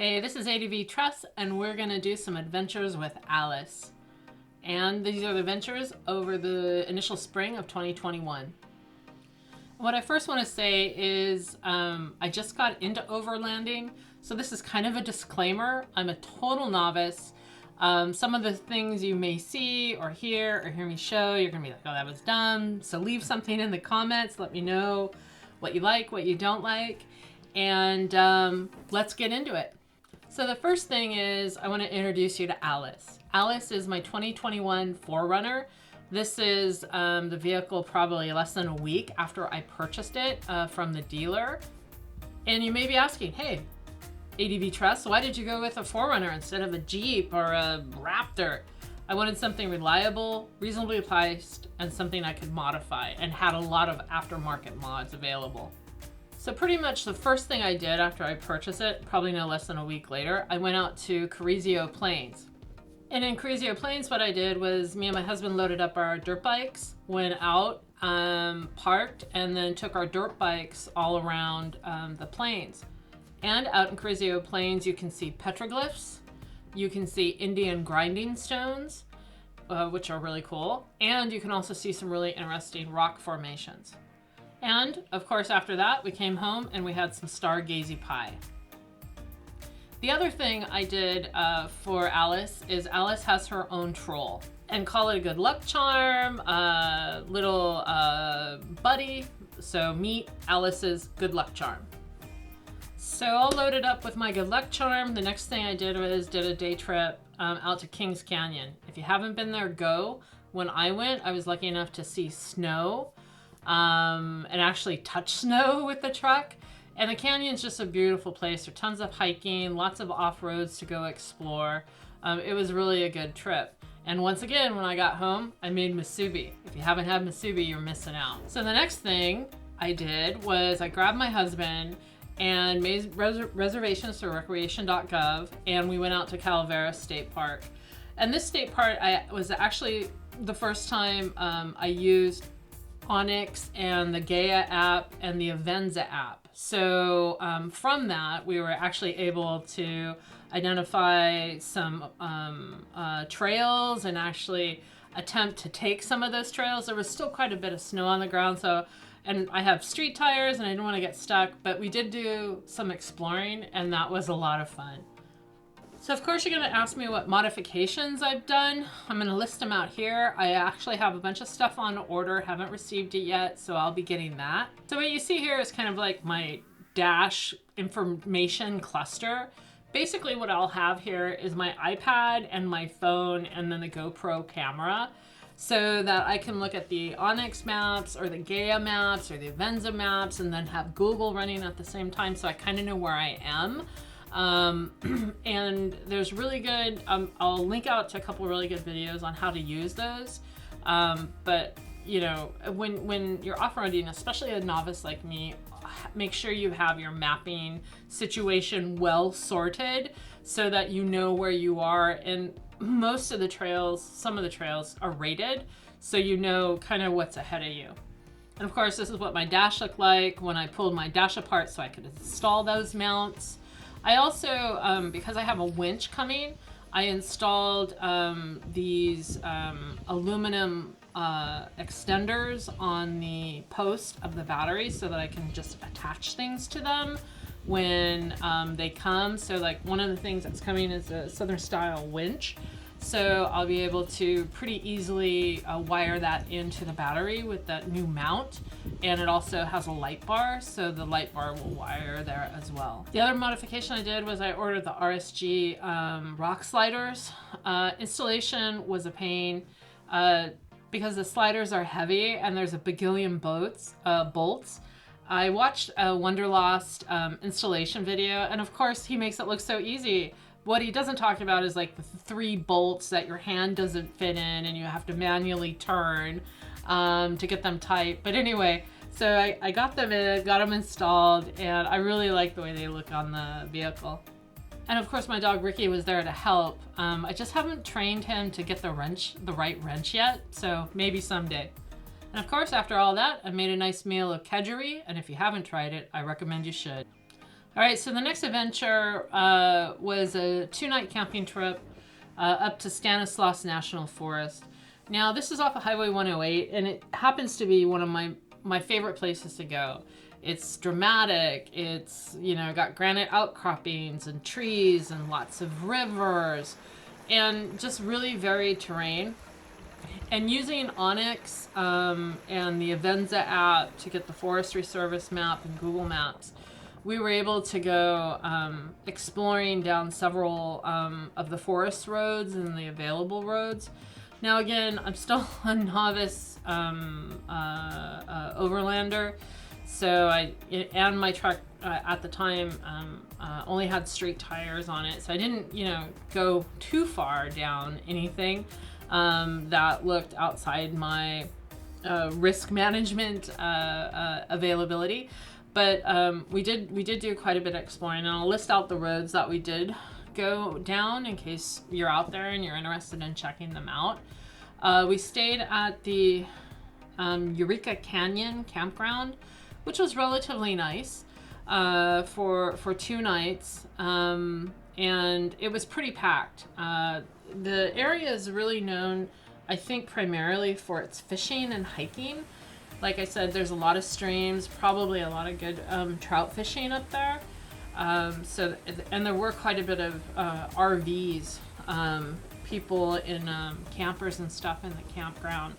Hey, this is ADV Truss, and we're gonna do some adventures with Alice. And these are the adventures over the initial spring of 2021. What I first want to say is I just got into overlanding, so this is kind of a disclaimer. I'm a total novice. Some of the things you may see or hear me show, you're gonna be like, oh, that was dumb. So leave something in the comments. Let me know what you like, what you don't like, and let's get into it. So the first thing is I want to introduce you to Alice. Alice is my 2021 4Runner. This is the vehicle probably less than a week after I purchased it from the dealer. And you may be asking, hey, ADV Truss, why did you go with a 4Runner instead of a Jeep or a Raptor? I wanted something reliable, reasonably priced, and something I could modify, and had a lot of aftermarket mods available. So pretty much the first thing I did after I purchased it, probably no less than a week later, I went out to Carrizo Plains. And in Carrizo Plains, what I did was me and my husband loaded up our dirt bikes, went out, parked, and then took our dirt bikes all around the plains. And out in Carrizo Plains, you can see petroglyphs, you can see Indian grinding stones, which are really cool, and you can also see some really interesting rock formations. And of course, after that, we came home and we had some stargazy pie. The other thing I did for Alice is Alice has her own troll, and call it a good luck charm, little buddy. So meet Alice's good luck charm. So all loaded up with my good luck charm. The next thing I did was did a day trip out to Kings Canyon. If you haven't been there, go. When I went, I was lucky enough to see snow. And actually touch snow with the truck. And the canyon's just a beautiful place. There's tons of hiking, lots of off-roads to go explore. It was really a good trip. And once again, when I got home, I made musubi. If you haven't had musubi, you're missing out. So the next thing I did was I grabbed my husband and made reservations through recreation.gov, and we went out to Calaveras State Park. And this state park was actually the first time I used Onyx and the Gaia app and the Avenza app. So from that, we were actually able to identify some trails and actually attempt to take some of those trails. There was still quite a bit of snow on the ground, and I have street tires and I didn't want to get stuck, but we did do some exploring and that was a lot of fun. So of course you're going to ask me what modifications I've done. I'm going to list them out here. I actually have a bunch of stuff on order, haven't received it yet, so I'll be getting that. So what you see here is kind of like my dash information cluster. Basically what I'll have here is my iPad and my phone and then the GoPro camera, so that I can look at the Onyx maps or the Gaia maps or the Avenza maps and then have Google running at the same time, so I kind of know where I am. And there's really good, I'll link out to a couple really good videos on how to use those. But you know, when you're off-roading, especially a novice like me, make sure you have your mapping situation well sorted so that you know where you are. And most of the trails, some of the trails are rated, so you know kind of what's ahead of you. And of course, this is what my dash looked like when I pulled my dash apart so I could install those mounts. I also, because I have a winch coming, I installed these aluminum extenders on the post of the battery so that I can just attach things to them when they come. So like one of the things that's coming is a Southern style winch. So I'll be able to pretty easily wire that into the battery with that new mount. And it also has a light bar, so the light bar will wire there as well. The other modification I did was I ordered the RSG rock sliders. Installation was a pain because the sliders are heavy and there's a bagillion bolts. I watched a Wonderlost installation video, and of course he makes it look so easy. What he doesn't talk about is like the 3 bolts that your hand doesn't fit in and you have to manually turn to get them tight. But anyway, so I got them in, got them installed, and I really like the way they look on the vehicle. And of course my dog Ricky was there to help. I just haven't trained him to get the right wrench yet, so maybe someday. And of course, after all that, I made a nice meal of kedgeree, and if you haven't tried it, I recommend you should. All right, so the next adventure was a 2-night camping trip up to Stanislas National Forest. Now, this is off of Highway 108, and it happens to be one of my favorite places to go. It's dramatic. It's, you know, got granite outcroppings and trees and lots of rivers and just really varied terrain. And using Onyx and the Avenza app to get the Forestry Service map and Google Maps, we were able to go exploring down several of the forest roads and the available roads. Now, again, I'm still a novice overlander, so and my truck at the time only had street tires on it, so I didn't, you know, go too far down anything that looked outside my risk management availability. But we did do quite a bit of exploring, and I'll list out the roads that we did go down in case you're out there and you're interested in checking them out. We stayed at the Eureka Canyon campground, which was relatively nice for 2 nights, and it was pretty packed. The area is really known, I think, primarily for its fishing and hiking. Like I said, there's a lot of streams, probably a lot of good trout fishing up there. And there were quite a bit of RVs, people in campers and stuff in the campground.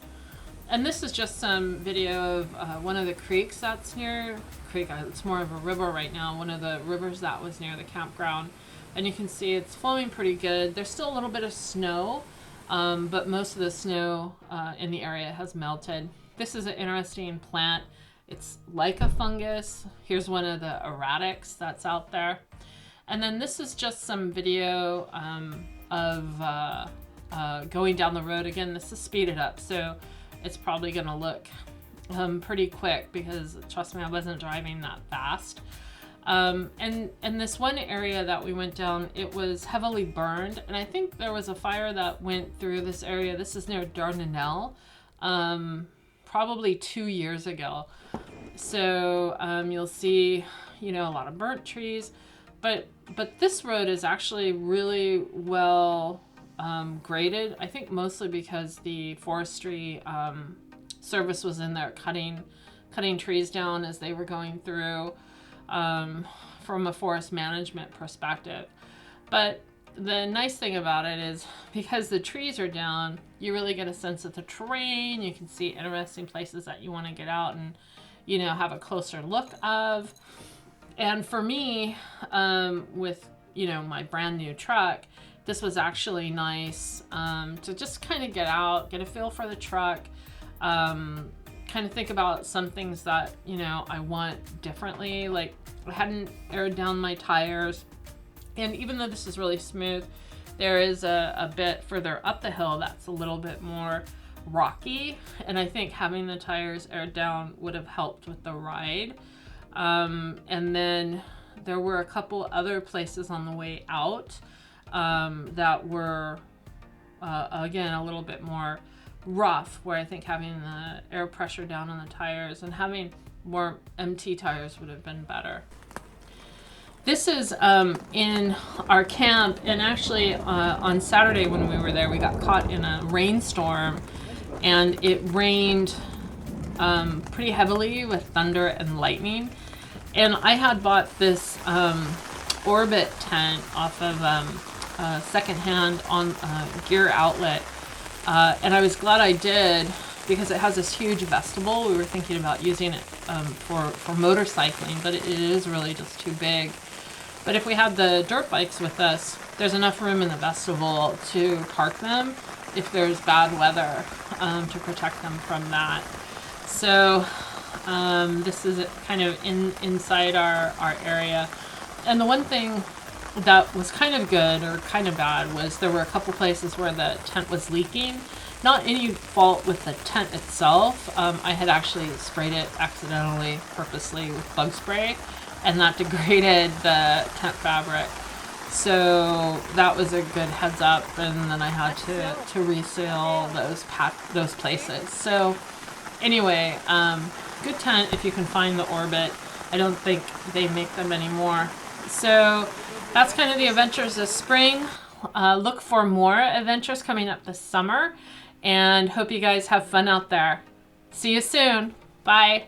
And this is just some video of one of the creeks that's near, it's more of a river right now, one of the rivers that was near the campground. And you can see it's flowing pretty good. There's still a little bit of snow, but most of the snow in the area has melted. This is an interesting plant. It's like a fungus. Here's one of the erratics that's out there. And then this is just some video of going down the road. Again, this is speeded up, so it's probably gonna look pretty quick because, trust me, I wasn't driving that fast. And this one area that we went down, it was heavily burned, and I think there was a fire that went through this area. This is near Donnell, probably 2 years ago. So you'll see, you know, a lot of burnt trees, but this road is actually really well graded. I think mostly because the forestry service was in there cutting trees down as they were going through from a forest management perspective. But the nice thing about it is because the trees are down, you really get a sense of the terrain. You can see interesting places that you want to get out and, you know, have a closer look of. And for me, with, you know, my brand new truck, this was actually nice to just kind of get out, get a feel for the truck, kind of think about some things that, you know, I want differently. Like, I hadn't aired down my tires. And even though this is really smooth, there is a bit further up the hill that's a little bit more rocky. And I think having the tires aired down would have helped with the ride. And then there were a couple other places on the way out that were, again, a little bit more rough, where I think having the air pressure down on the tires and having more MT tires would have been better. This is in our camp, and actually on Saturday when we were there, we got caught in a rainstorm, and it rained pretty heavily with thunder and lightning. And I had bought this Orbit tent off of secondhand on Gear Outlet, and I was glad I did because it has this huge vestibule. We were thinking about using it for motorcycling, but it is really just too big. But if we had the dirt bikes with us, there's enough room in the vestibule to park them if there's bad weather, to protect them from that. So this is kind of inside our area. And the one thing that was kind of good or kind of bad was there were a couple places where the tent was leaking. Not any fault with the tent itself. I had actually sprayed it accidentally, purposely, with bug spray, and that degraded the tent fabric. So that was a good heads up, and then I had to reseal those places. So anyway, good tent if you can find the Orbit. I don't think they make them anymore. So that's kind of the adventures this spring. Look for more adventures coming up this summer, and hope you guys have fun out there. See you soon. Bye.